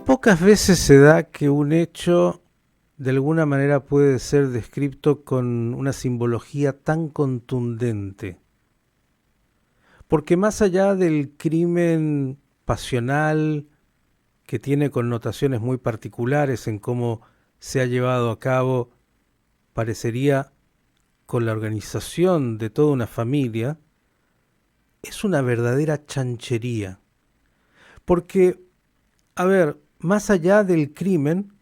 Pocas veces se da que un hecho de alguna manera puede ser descrito con una simbología tan contundente. Porque más allá del crimen pasional que tiene connotaciones muy particulares en cómo se ha llevado a cabo, parecería con la organización de toda una familia, es una verdadera chanchería. Porque, a ver, más allá del crimen,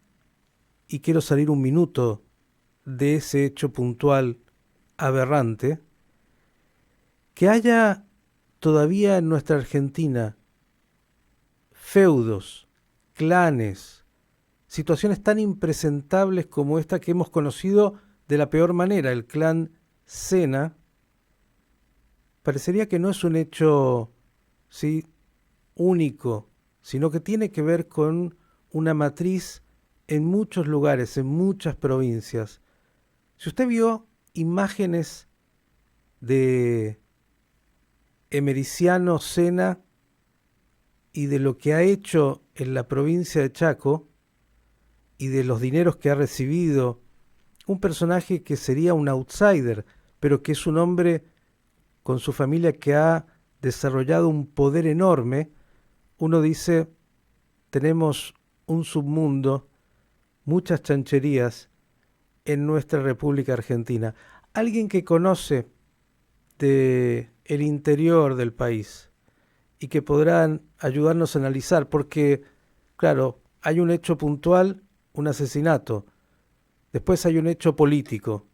y quiero salir un minuto de ese hecho puntual aberrante, que haya todavía en nuestra Argentina feudos, clanes, situaciones tan impresentables como esta que hemos conocido de la peor manera, el clan Sena, parecería que no es un hecho, sí, único, sino que tiene que ver con una matriz en muchos lugares, en muchas provincias. Si usted vio imágenes de Emericiano Sena y de lo que ha hecho en la provincia de Chaco y de los dineros que ha recibido, un personaje que sería un outsider, pero que es un hombre con su familia que ha desarrollado un poder enorme, uno dice, tenemos un submundo, muchas chancherías en nuestra República Argentina. Alguien que conoce de el interior del país y que podrán ayudarnos a analizar, porque, claro, hay un hecho puntual, un asesinato, después hay un hecho político,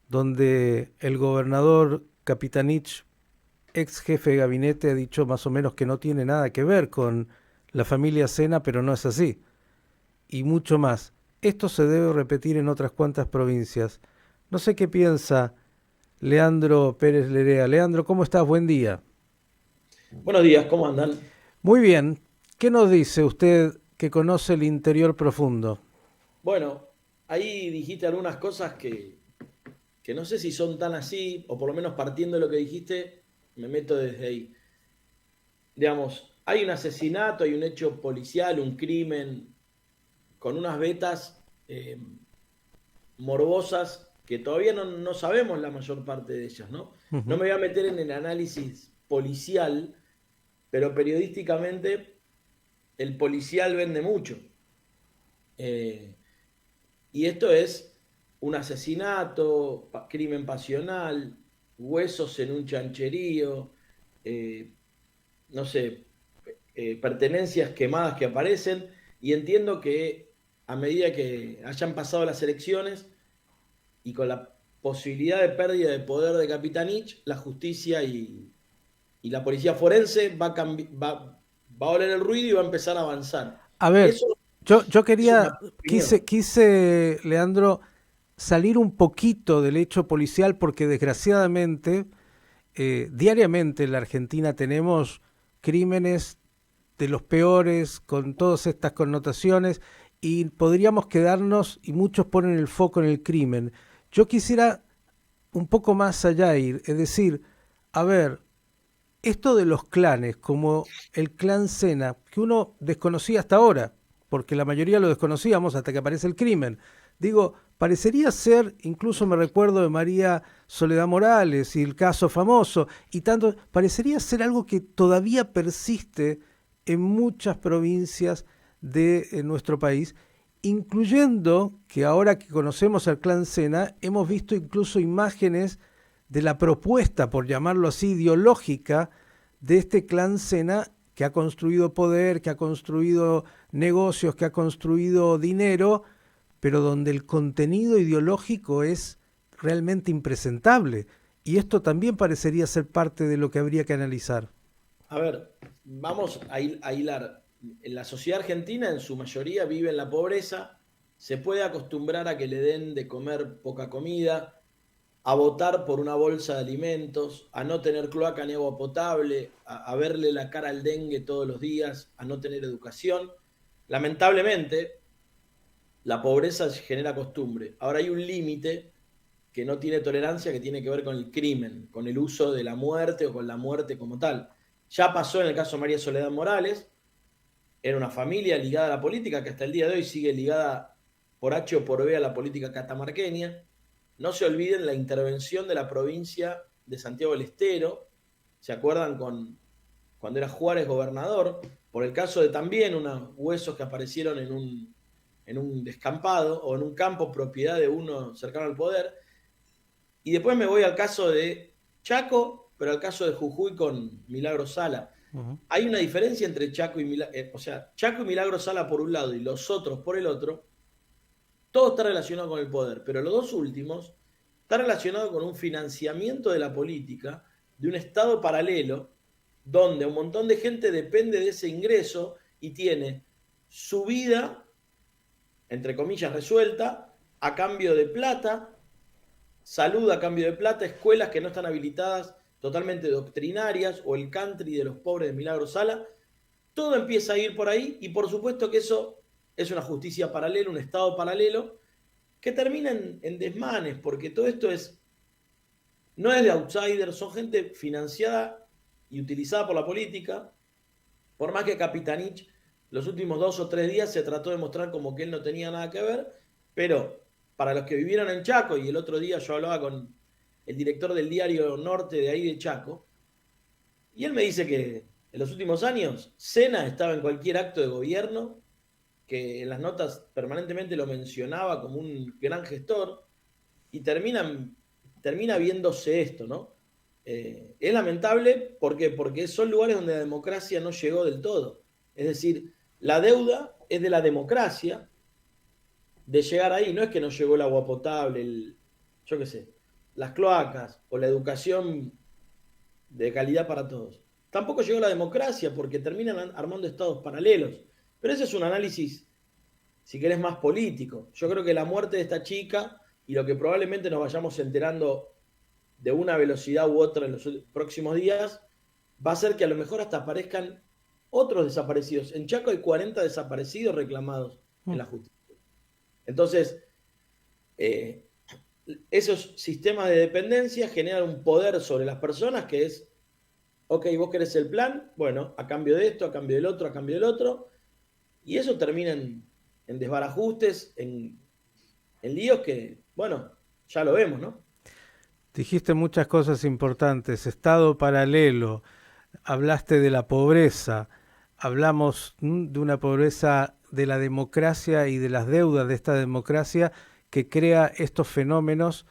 donde el gobernador Capitanich, ex jefe de gabinete, ha dicho más o menos que no tiene nada que ver con la familia Sena, pero no es así. Y mucho más. Esto se debe repetir en otras cuantas provincias. No sé qué piensa Leandro Pérez Lerea. Leandro, ¿cómo estás? Buen día. Buenos días, ¿cómo andan? Muy bien. ¿Qué nos dice usted que conoce el interior profundo? Bueno, ahí dijiste algunas cosas que no sé si son tan así, o por lo menos partiendo de lo que dijiste, me meto desde ahí. Digamos, hay un asesinato, hay un hecho policial, un crimen, con unas vetas morbosas que todavía no sabemos la mayor parte de ellas, ¿no? No Ujú. me voy a meter en el análisis policial, pero periodísticamente el policial vende mucho. Eh, Y esto es un asesinato, crimen pasional, huesos en un chancherío, eh, no sé, pertenencias quemadas que aparecen. Y entiendo que a medida que hayan pasado las elecciones y con la posibilidad de pérdida de poder de Capitanich, la justicia y la policía forense va a oler el ruido y va a empezar a avanzar. A ver, Eso yo es una quería, opinión. Leandro, salir un poquito del hecho policial porque desgraciadamente, diariamente en la Argentina tenemos crímenes de los peores con todas estas connotaciones y podríamos quedarnos, y muchos ponen el foco en el crimen. Yo quisiera un poco más allá ir, es decir, a ver, esto de los clanes, como el clan Sena, que uno desconocía hasta ahora, porque la mayoría lo desconocíamos hasta que aparece el crimen. Digo, parecería ser, incluso me recuerdo de María Soledad Morales y el caso famoso, y tanto, parecería ser algo que todavía persiste en muchas provincias de nuestro país, incluyendo que ahora que conocemos al clan Sena, hemos visto incluso imágenes de la propuesta, por llamarlo así, ideológica de este clan Sena que ha construido poder, que ha construido negocios, que ha construido dinero, pero donde el contenido ideológico es realmente impresentable. Y esto también parecería ser parte de lo que habría que analizar. A ver, vamos a hilar. La sociedad argentina en su mayoría vive en la pobreza, se puede acostumbrar a que le den de comer poca comida, a votar por una bolsa de alimentos, a no tener cloaca ni agua potable, a verle la cara al dengue todos los días, a no tener educación. Lamentablemente, la pobreza genera costumbre. Ahora hay un límite que no tiene tolerancia, que tiene que ver con el crimen, con el uso de la muerte o con la muerte como tal. Ya pasó en el caso de María Soledad Morales, era una familia ligada a la política que hasta el día de hoy sigue ligada por H o por B a la política catamarqueña. No se olviden la intervención de la provincia de Santiago del Estero, ¿se acuerdan cuando era Juárez gobernador? Por el caso de también unos huesos que aparecieron en un descampado o en un campo propiedad de uno cercano al poder. Y después me voy al caso de Chaco, pero al caso de Jujuy con Milagro Sala. Hay una diferencia entre Chaco y Chaco y Milagro Sala por un lado y los otros por el otro. Todo está relacionado con el poder, pero los dos últimos está relacionado con un financiamiento de la política, de un Estado paralelo, donde un montón de gente depende de ese ingreso y tiene su vida, entre comillas, resuelta, a cambio de plata, salud a cambio de plata, escuelas que no están habilitadas, totalmente doctrinarias, o el country de los pobres de Milagro Sala. Todo empieza a ir por ahí y por supuesto que eso es una justicia paralela, un Estado paralelo, que termina en desmanes, porque todo esto no es de outsiders, son gente financiada y utilizada por la política, por más que Capitanich los últimos 2 o 3 días se trató de mostrar como que él no tenía nada que ver, pero para los que vivieron en Chaco, y el otro día yo hablaba con el director del diario Norte de ahí de Chaco, y él me dice que en los últimos años Sena estaba en cualquier acto de gobierno, que en las notas permanentemente lo mencionaba como un gran gestor, y termina viéndose esto, ¿no? Es lamentable, ¿por qué? Porque son lugares donde la democracia no llegó del todo. Es decir, la deuda es de la democracia de llegar ahí, no es que no llegó el agua potable, yo qué sé, las cloacas o la educación de calidad para todos. Tampoco llegó la democracia porque terminan armando estados paralelos. Pero ese es un análisis, si querés, más político. Yo creo que la muerte de esta chica y lo que probablemente nos vayamos enterando de una velocidad u otra en los próximos días va a ser que a lo mejor hasta aparezcan otros desaparecidos. En Chaco hay 40 desaparecidos reclamados en la justicia. Entonces, esos sistemas de dependencia generan un poder sobre las personas que es, ok, vos querés el plan, bueno, a cambio de esto, a cambio del otro, a cambio del otro, y eso termina en desbarajustes, en líos que, bueno, ya lo vemos, ¿no? Dijiste muchas cosas importantes, Estado paralelo, hablaste de la pobreza, hablamos de una pobreza de la democracia y de las deudas de esta democracia que crea estos fenómenos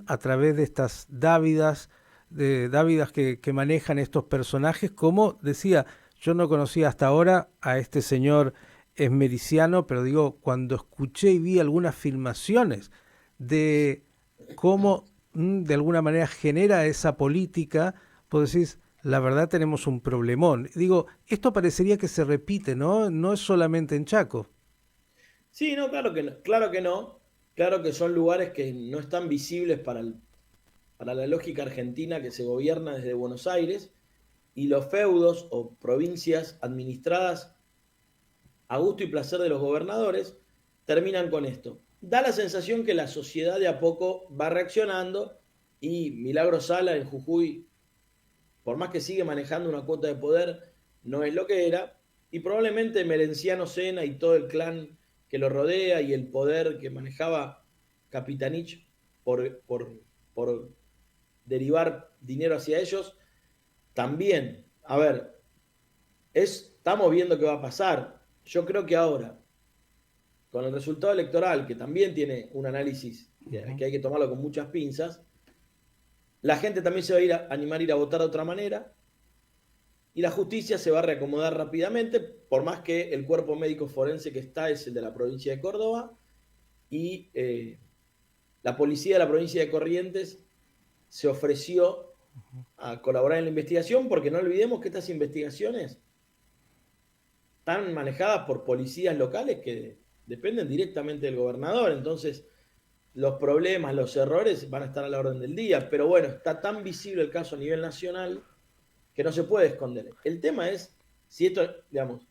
a través de estas dávidas, que manejan estos personajes, como decía, yo no conocía hasta ahora a este señor Esmericiano, pero digo, cuando escuché y vi algunas filmaciones de cómo de alguna manera genera esa política, vos decís, la verdad tenemos un problemón. Digo, esto parecería que se repite, ¿no? No es solamente en Chaco. Sí, no, claro que no, claro que no. Claro que son lugares que no están visibles para la lógica argentina que se gobierna desde Buenos Aires, y los feudos o provincias administradas a gusto y placer de los gobernadores terminan con esto. Da la sensación que la sociedad de a poco va reaccionando y Milagro Sala en Jujuy, por más que sigue manejando una cuota de poder, no es lo que era, y probablemente Merenciano Sena y todo el clan que lo rodea y el poder que manejaba Capitanich por derivar dinero hacia ellos, también, a ver, estamos viendo qué va a pasar. Yo creo que ahora, con el resultado electoral, que también tiene un análisis que hay que tomarlo con muchas pinzas, la gente también se va a animar a ir a votar de otra manera y la justicia se va a reacomodar rápidamente, por más que el cuerpo médico forense que está es el de la provincia de Córdoba y la policía de la provincia de Corrientes se ofreció a colaborar en la investigación, porque no olvidemos que estas investigaciones están manejadas por policías locales que dependen directamente del gobernador, entonces los problemas, los errores van a estar a la orden del día, pero bueno, está tan visible el caso a nivel nacional que no se puede esconder. El tema es si esto, digamos,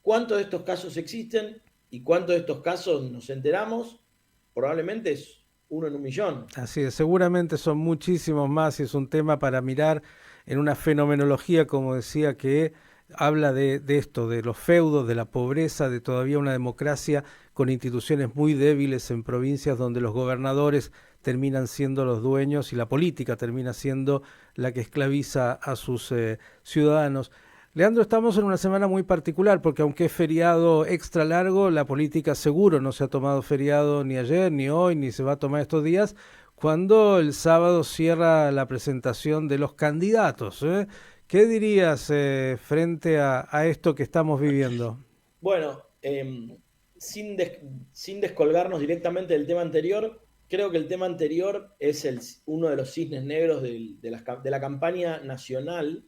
cuántos de estos casos existen y cuántos de estos casos nos enteramos, probablemente es 1 en 1.000.000. Así es, seguramente son muchísimos más y es un tema para mirar en una fenomenología, como decía, que habla de esto, de los feudos, de la pobreza, de todavía una democracia con instituciones muy débiles en provincias donde los gobernadores terminan siendo los dueños y la política termina siendo la que esclaviza a sus ciudadanos. Leandro, estamos en una semana muy particular porque aunque es feriado extra largo, la política seguro no se ha tomado feriado ni ayer, ni hoy, ni se va a tomar estos días, cuando el sábado cierra la presentación de los candidatos, ¿eh? ¿Qué dirías frente a esto que estamos viviendo? Bueno, sin descolgarnos directamente del tema anterior, creo que el tema anterior es uno de los cisnes negros de la campaña nacional.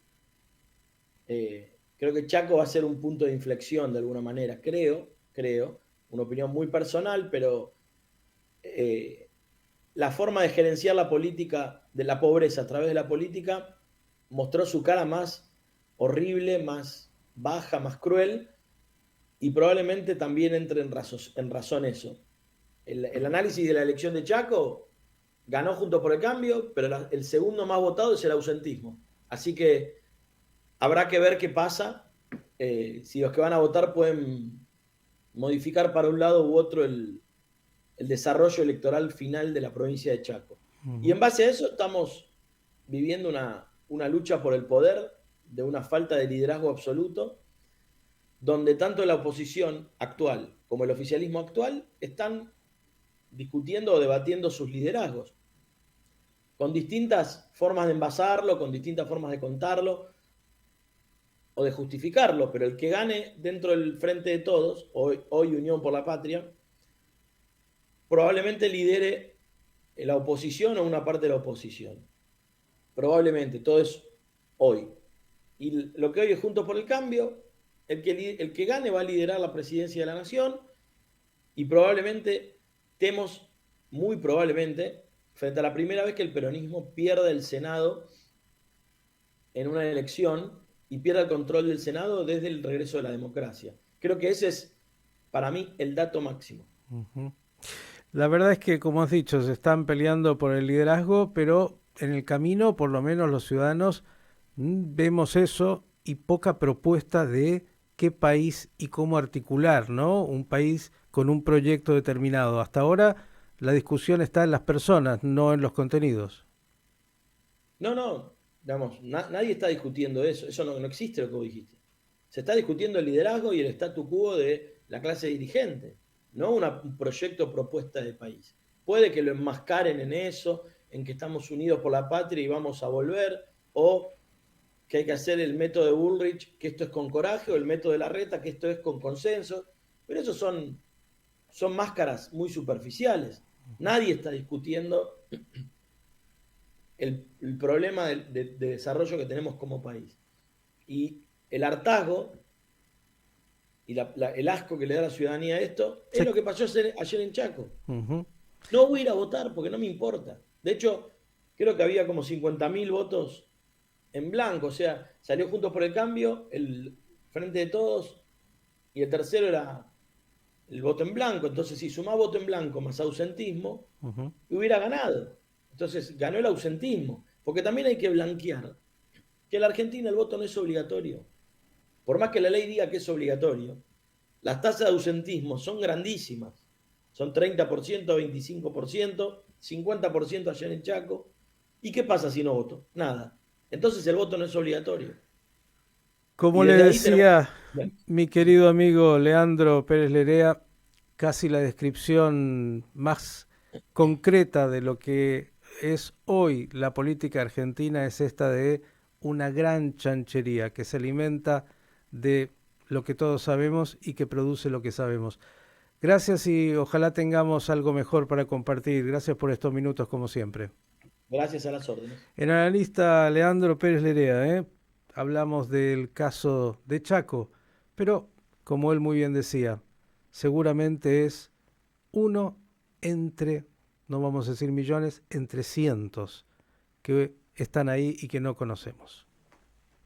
Creo que Chaco va a ser un punto de inflexión de alguna manera, creo, una opinión muy personal, pero la forma de gerenciar la política de la pobreza a través de la política mostró su cara más horrible, más baja, más cruel, y probablemente también entre en razón eso. El análisis de la elección de Chaco ganó Juntos por el Cambio, pero el segundo más votado es el ausentismo. Así que habrá que ver qué pasa, si los que van a votar pueden modificar para un lado u otro el desarrollo electoral final de la provincia de Chaco. Y en base a eso estamos viviendo una lucha por el poder, de una falta de liderazgo absoluto, donde tanto la oposición actual como el oficialismo actual están discutiendo o debatiendo sus liderazgos, con distintas formas de envasarlo, con distintas formas de contarlo o de justificarlo, pero el que gane dentro del Frente de Todos, hoy Unión por la Patria, probablemente lidere la oposición o una parte de la oposición. Probablemente, todo es hoy. Y lo que hoy es Juntos por el Cambio, el que gane va a liderar la presidencia de la Nación y probablemente, muy probablemente, frente a la primera vez que el peronismo pierda el Senado en una elección y pierda el control del Senado desde el regreso de la democracia. Creo que ese es, para mí, el dato máximo. La verdad es que, como has dicho, se están peleando por el liderazgo, pero en el camino, por lo menos los ciudadanos, vemos eso y poca propuesta de qué país y cómo articular, ¿no? Un país con un proyecto determinado. Hasta ahora la discusión está en las personas, no en los contenidos. No, digamos, nadie está discutiendo eso no existe lo que vos dijiste. Se está discutiendo el liderazgo y el statu quo de la clase dirigente, no un proyecto propuesta de país. Puede que lo enmascaren en eso, en que estamos unidos por la patria y vamos a volver, o que hay que hacer el método de Bullrich, que esto es con coraje, o el método de Larreta, que esto es con consenso, pero eso son máscaras muy superficiales. Nadie está discutiendo el problema de desarrollo que tenemos como país. Y el hartazgo y el asco que le da a la ciudadanía a esto es lo que pasó ayer en Chaco. No voy a ir a votar porque no me importa. De hecho, creo que había como 50.000 votos en blanco. O sea, salió Juntos por el Cambio, el Frente de Todos, y el tercero era el voto en blanco. Entonces, si sumaba voto en blanco más ausentismo, hubiera ganado. Entonces, ganó el ausentismo. Porque también hay que blanquear que en la Argentina el voto no es obligatorio. Por más que la ley diga que es obligatorio, las tasas de ausentismo son grandísimas. Son 30%, 25%, 50% allá en el Chaco. ¿Y qué pasa si no voto? Nada. Entonces el voto no es obligatorio. Como le decía mi querido amigo Leandro Pérez Lerea, casi la descripción más concreta de lo que es hoy la política argentina es esta de una gran chanchería que se alimenta de lo que todos sabemos y que produce lo que sabemos. Gracias y ojalá tengamos algo mejor para compartir. Gracias por estos minutos como siempre. Gracias a las órdenes. El analista Leandro Pérez Lerea, hablamos del caso de Chaco, pero como él muy bien decía, seguramente es uno entre, no vamos a decir millones, entre cientos que están ahí y que no conocemos.